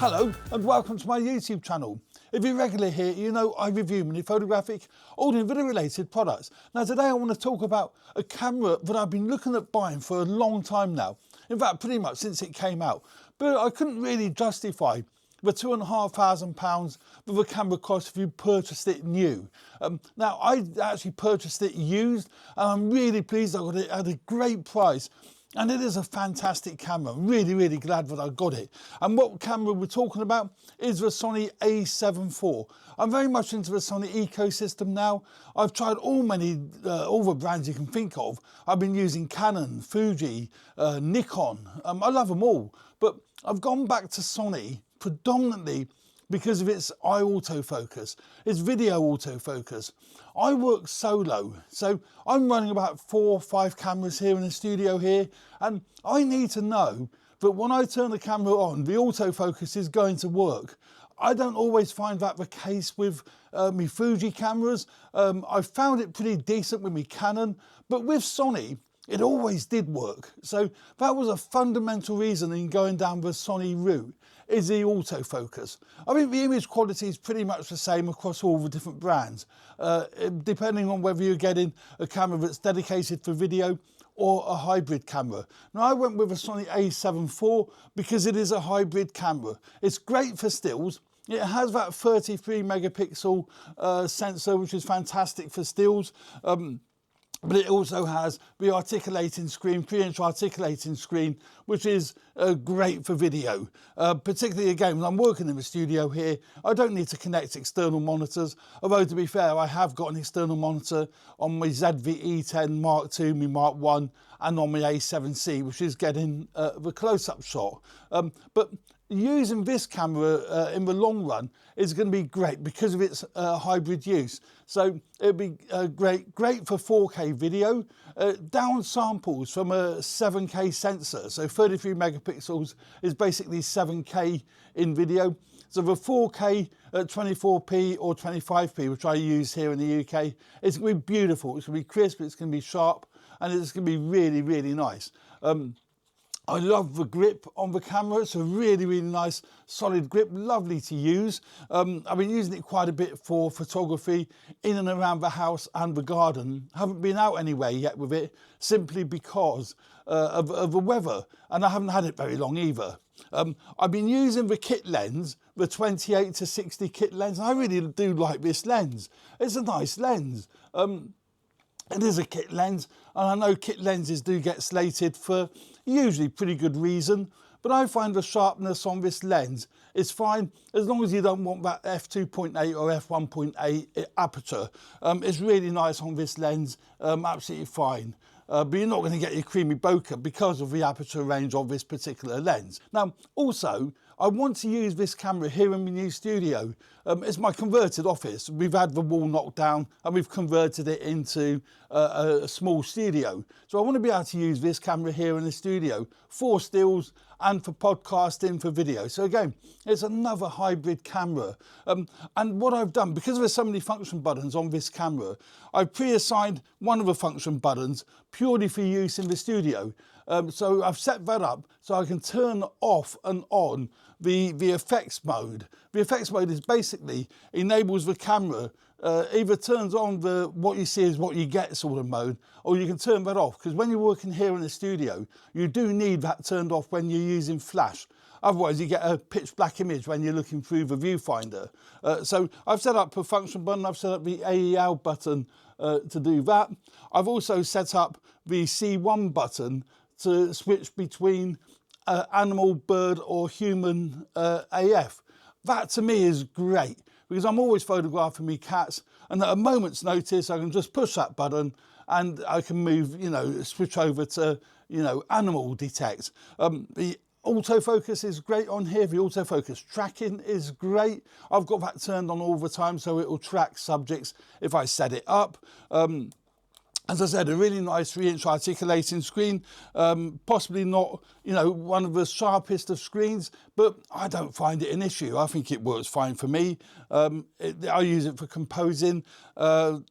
Hello and welcome to my YouTube channel. If you're regular here, you know I review many photographic, audio and video related products. Now today I want to talk about a camera that I've been looking at buying for a long time now. In fact, pretty much since it came out. But I couldn't really justify the £2,500 that the camera cost if you purchased it new. Now I actually purchased it used and I'm really pleased I got it at a great price. And it is a fantastic camera. I'm really glad that I got it. And what camera we're talking about is the Sony A7 IV. I'm very much into the Sony ecosystem now. I've tried all the brands you can think of. I've been using Canon, Fuji, Nikon. I love them all. But I've gone back to Sony predominantly because of its eye autofocus, its video autofocus. I work solo, so I'm running about 4 or 5 cameras here in the studio here, and I need to know that when I turn the camera on, the autofocus is going to work. I don't always find that the case with my Fuji cameras. I found it pretty decent with my Canon, but with Sony, it always did work. So that was a fundamental reason in going down the Sony route, is the autofocus. I think the image quality is pretty much the same across all the different brands, depending on whether you're getting a camera that's dedicated for video or a hybrid camera. Now I went with a Sony A7 IV because it is a hybrid camera. It's great for stills. It has that 33 megapixel sensor, which is fantastic for stills. But it also has the articulating screen, 3-inch articulating screen, which is great for video. Particularly again, when I'm working in the studio here, I don't need to connect external monitors. Although to be fair, I have got an external monitor on my ZV-E10 Mark II, my Mark I, and on my A7C, which is getting the close-up shot. But using this camera in the long run is going to be great because of its hybrid use. So it'll be great for 4K video, down samples from a 7K sensor. So 33 megapixels is basically 7K in video. So the 4K at 24p or 25p, which I use here in the UK, it's going to be beautiful. It's going to be crisp, it's going to be sharp, and it's going to be really nice. I love the grip on the camera. It's a really nice solid grip, lovely to use. I've been using it quite a bit for photography in and around the house and the garden. Haven't been out anywhere yet with it simply because of the weather, and I haven't had it very long either. I've been using the kit lens, the 28 to 60 kit lens, and I really do like this lens. It's a nice lens. It is a kit lens, and I know kit lenses do get slated for usually pretty good reason, but I find the sharpness on this lens is fine as long as you don't want that f2.8 or f1.8 aperture. It's really nice on this lens, absolutely fine. But you're not going to get your creamy bokeh because of the aperture range of this particular lens. Now, also, I want to use this camera here in my new studio. It's my converted office. We've had the wall knocked down and we've converted it into a small studio. So I want to be able to use this camera here in the studio for stills and for podcasting, for video. So again, it's another hybrid camera. And what I've done, because there's so many function buttons on this camera, I've pre-assigned one of the function buttons purely for use in the studio. So I've set that up so I can turn off and on the effects mode. The effects mode is basically enables the camera, either turns on the what you see is what you get sort of mode, or you can turn that off, because when you're working here in the studio, you do need that turned off when you're using flash. Otherwise you get a pitch black image when you're looking through the viewfinder. So I've set up a function button, I've set up the AEL button to do that. I've also set up the C1 button to switch between animal, bird or human AF. That to me is great because I'm always photographing me cats, and at a moment's notice I can just push that button and I can move, switch over to, animal detect. The autofocus is great on here. The autofocus tracking is great. I've got that turned on all the time so it will track subjects if I set it up. As I said, a really nice 3-inch articulating screen, possibly not, you know, one of the sharpest of screens, but I don't find it an issue. I think it works fine for me. I use it for composing,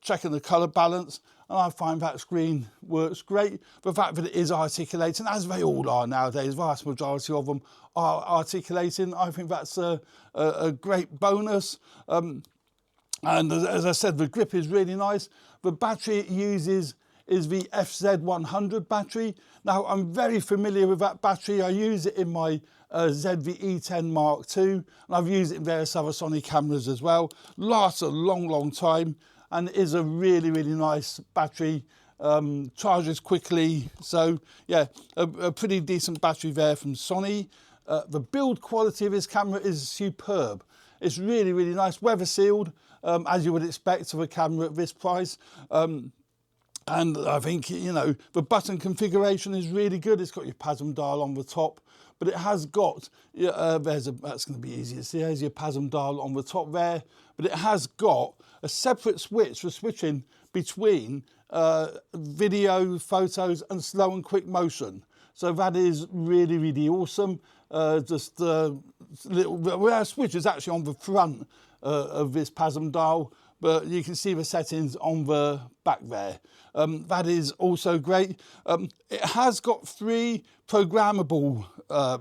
checking the colour balance, and I find that screen works great. The fact that it is articulating, as they all are nowadays, vast majority of them are articulating, I think that's a great bonus. And as I said, the grip is really nice. The battery it uses is the FZ100 battery. Now, I'm very familiar with that battery. I use it in my ZV-E10 Mark II, and I've used it in various other Sony cameras as well. Lasts a long, long time, and is a really, really nice battery. Charges quickly. So, yeah, a pretty decent battery there from Sony. The build quality of this camera is superb. It's really, really nice, weather sealed, as you would expect of a camera at this price. And I think, you know, the button configuration is really good. It's got your PASM dial on the top, but it has got, that's going to be easy to see, there's your PASM dial on the top there, but it has got a separate switch for switching between video, photos, and slow and quick motion. So that is really, really awesome. Just a little, well, our switch is actually on the front of this PASM dial, but you can see the settings on the back there. That is also great. It has got 3 programmable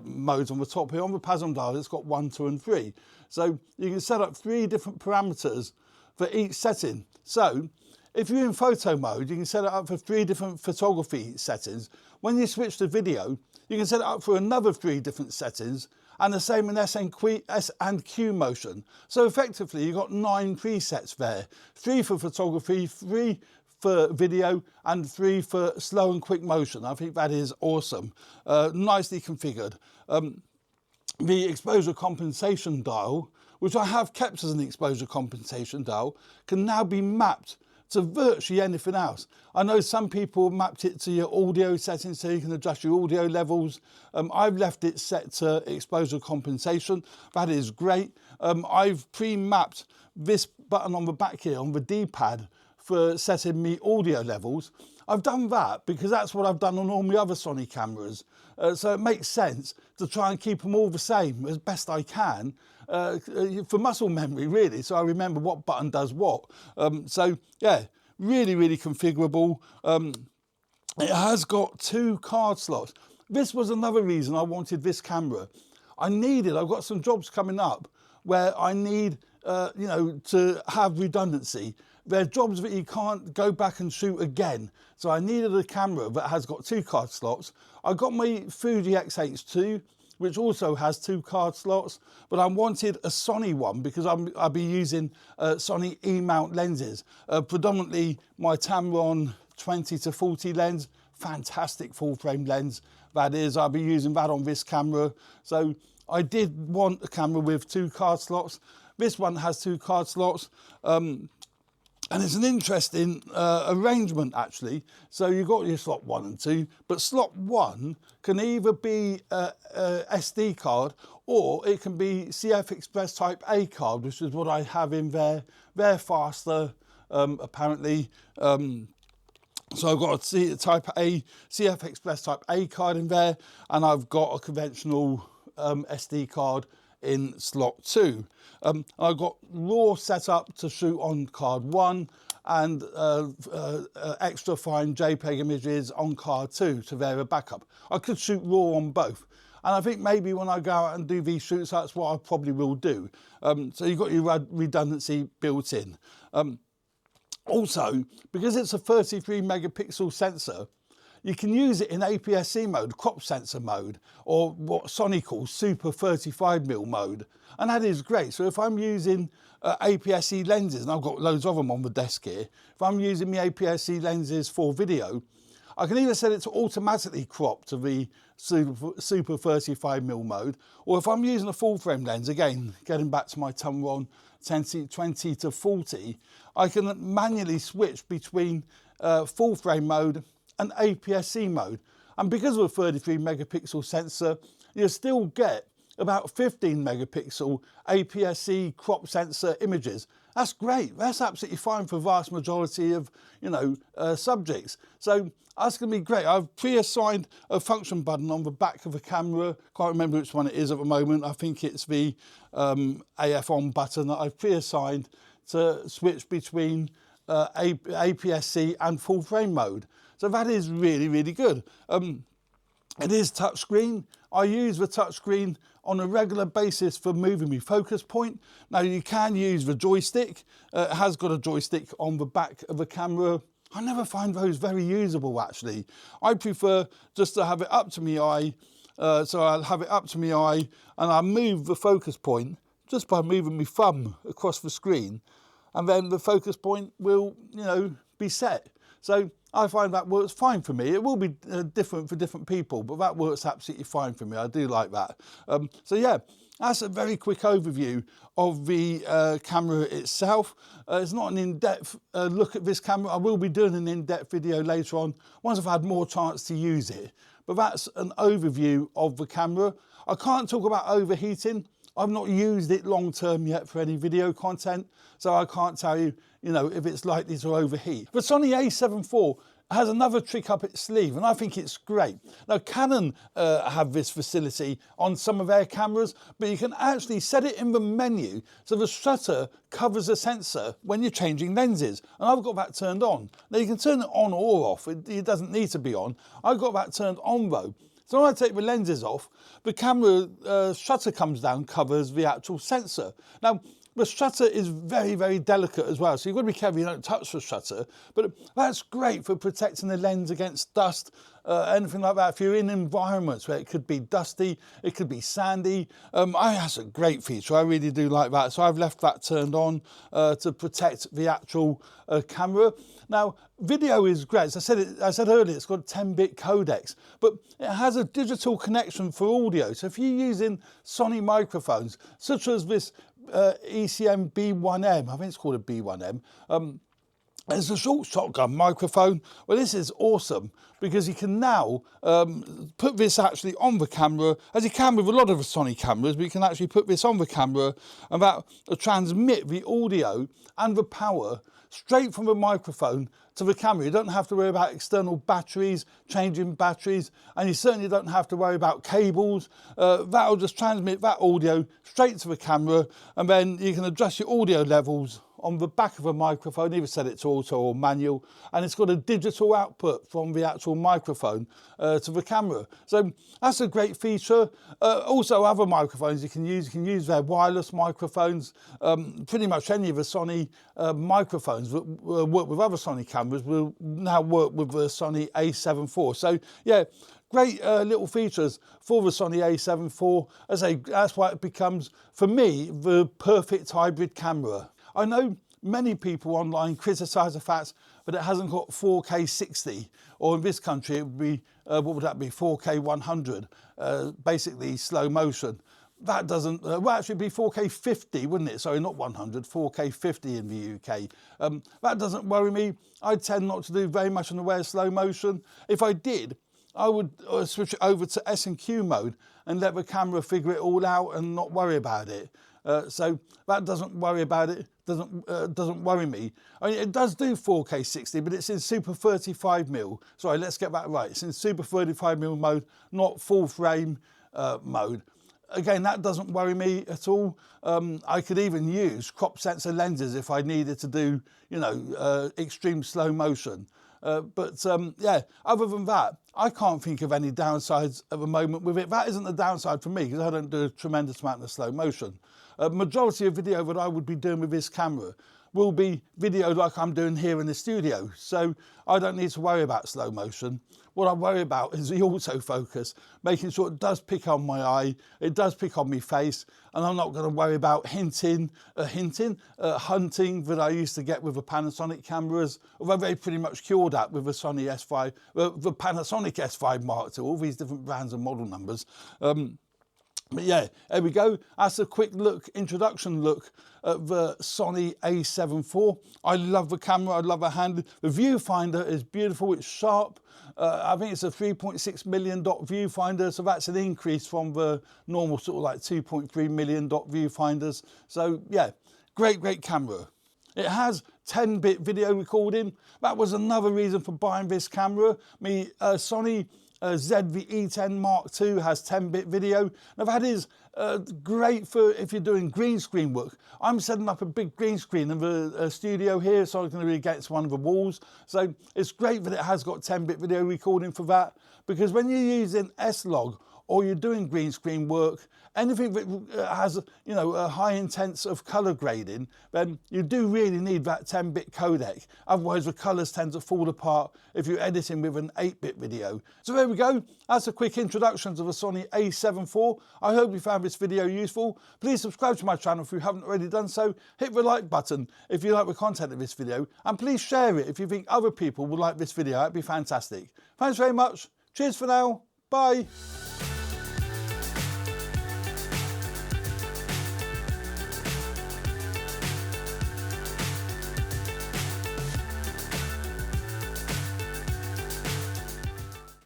modes on the top here. On the PASM dial, it's got 1, 2, and 3. So you can set up 3 different parameters for each setting. So if you're in photo mode, you can set it up for 3 different photography settings. When you switch to video, you can set it up for another 3 different settings, and the same in S and Q motion. So effectively, you've got 9 presets there. 3 for photography, 3 for video, and 3 for slow and quick motion. I think that is awesome. Nicely configured. The exposure compensation dial, which I have kept as an exposure compensation dial, can now be mapped to virtually anything else. I know some people mapped it to your audio settings so you can adjust your audio levels. I've left it set to exposure compensation. That is great. I've pre-mapped this button on the back here on the D-pad for setting me audio levels. I've done that because that's what I've done on all my other Sony cameras. So it makes sense to try and keep them all the same as best I can for muscle memory, really, so I remember what button does what. So yeah, really, really configurable. It has got 2 card slots. This was another reason I wanted this camera. I've got some jobs coming up where I need, you know, to have redundancy. They're jobs that you can't go back and shoot again. So I needed a camera that has got 2 card slots. I got my Fuji X-H2, which also has 2 card slots, but I wanted a Sony one because I'll be using Sony E-mount lenses. Predominantly my Tamron 20-40 lens, fantastic full frame lens. That is, I'll be using that on this camera. So I did want a camera with 2 card slots. This one has 2 card slots. And it's an interesting arrangement, actually. So you've got your slot 1 and 2, but slot 1 can either be a SD card or it can be CF Express Type A card, which is what I have in there. They're faster, apparently. So I've got a Type A, CF Express Type A card in there, and I've got a conventional SD card in slot 2. I've got RAW set up to shoot on card 1 and extra fine JPEG images on card 2 to vary a backup. I could shoot RAW on both. And I think maybe when I go out and do these shoots, that's what I probably will do. So you've got your redundancy built in. Also, because it's a 33 megapixel sensor, you can use it in APS-C mode, crop sensor mode, or what Sony calls super 35mm mode. And that is great. So if I'm using APS-C lenses, and I've got loads of them on the desk here, if I'm using my APS-C lenses for video, I can either set it to automatically crop to the super 35mm mode, or if I'm using a full frame lens, again, getting back to my Tamron 20-40, I can manually switch between full frame mode and APS-C mode. And because of a 33 megapixel sensor, you still get about 15 megapixel APS-C crop sensor images. That's great. That's absolutely fine for vast majority of, subjects. So that's going to be great. I've pre-assigned a function button on the back of the camera. Can't remember which one it is at the moment. I think it's the AF on button that I've pre-assigned to switch between APS-C and full frame mode. So that is really, really good. It is touchscreen. I use the touchscreen on a regular basis for moving my focus point. Now you can use the joystick. It has got a joystick on the back of the camera. I never find those very usable actually. I prefer just to have it up to my eye. So I'll have it up to my eye and I'll move the focus point just by moving my thumb across the screen. And then the focus point will, be set. So I find that works fine for me. It will be different for different people, but that works absolutely fine for me. I do like that. So yeah, that's a very quick overview of the camera itself. It's not an in-depth look at this camera. I will be doing an in-depth video later on once I've had more chance to use it. But that's an overview of the camera. I can't talk about overheating. I've not used it long term yet for any video content, so I can't tell you, if it's likely to overheat. The Sony A7 IV has another trick up its sleeve, and I think it's great. Now, Canon have this facility on some of their cameras, but you can actually set it in the menu so the shutter covers the sensor when you're changing lenses, and I've got that turned on. Now, you can turn it on or off. It doesn't need to be on. I've got that turned on though. So when I take the lenses off, the camera shutter comes down, covers the actual sensor. Now, the shutter is very, very delicate as well, so you've got to be careful you don't touch the shutter, but that's great for protecting the lens against dust, anything like that. If you're in environments where it could be dusty, it could be sandy, that's a great feature. I really do like that. So I've left that turned on to protect the actual camera. Now, video is great. As I said earlier, it's got a 10-bit codecs, but it has a digital connection for audio. So if you're using Sony microphones, such as this ECM B1M, I think it's called a B1M, it's a short shotgun microphone. Well, this is awesome because you can now put this actually on the camera, as you can with a lot of the Sony cameras, but you can actually put this on the camera and that will transmit the audio and the power straight from the microphone to the camera. You don't have to worry about external batteries, changing batteries, and you certainly don't have to worry about cables. That'll just transmit that audio straight to the camera, and then you can adjust your audio levels on the back of a microphone, either set it to auto or manual, and it's got a digital output from the actual microphone to the camera. So that's a great feature. Also, other microphones you can use their wireless microphones. Pretty much any of the Sony microphones that work with other Sony cameras will now work with the Sony A7 IV. So yeah, great little features for the Sony A7 IV. As I say, that's why it becomes, for me, the perfect hybrid camera. I know many people online criticise the fact that it hasn't got 4K 60, or in this country it would be, what would that be, 4K 100, basically slow motion. That doesn't, well actually be 4K 50, wouldn't it? Sorry, not 100, 4K 50 in the UK. That doesn't worry me. I tend not to do very much in the way of slow motion. If I did, I would switch it over to S&Q mode and let the camera figure it all out and not worry about it. So that doesn't worry about it, doesn't worry me. I mean, it does do 4K 60, but it's in Super 35mm. Sorry, let's get that right. It's in Super 35mm mode, not full frame mode. Again, that doesn't worry me at all. I could even use crop sensor lenses if I needed to do, extreme slow motion. Yeah, other than that, I can't think of any downsides at the moment with it. That isn't the downside for me because I don't do a tremendous amount of slow motion. Majority of video that I would be doing with this camera will be video like I'm doing here in the studio. So I don't need to worry about slow motion. What I worry about is the autofocus, making sure it does pick on my eye, it does pick on my face, and I'm not going to worry about hunting that I used to get with the Panasonic cameras, although they pretty much cured that with the Sony S5, the Panasonic S5 Mark II, all these different brands and model numbers. But yeah, there we go. That's a quick look, introduction look at the Sony A7 IV. I love the camera, I love the handling. The viewfinder is beautiful, it's sharp. I think it's a 3.6 million dot viewfinder, so that's an increase from the normal sort of like 2.3 million dot viewfinders. So yeah, great camera. It has 10-bit video recording. That was another reason for buying this camera. Sony ZV-E10 Mark II has 10-bit video. Now that is great for if you're doing green screen work. I'm setting up a big green screen in the studio here, so I'm going to be against one of the walls. So it's great that it has got 10-bit video recording for that, because when you're using S-Log or you're doing green screen work, anything that has, you know, a high intense of colour grading, then you do really need that 10-bit codec. Otherwise the colours tend to fall apart if you're editing with an 8-bit video. So there we go. That's a quick introduction to the Sony A7 IV. I hope you found this video useful. Please subscribe to my channel if you haven't already done so. Hit the like button if you like the content of this video. And please share it if you think other people would like this video. That'd be fantastic. Thanks very much. Cheers for now. Bye.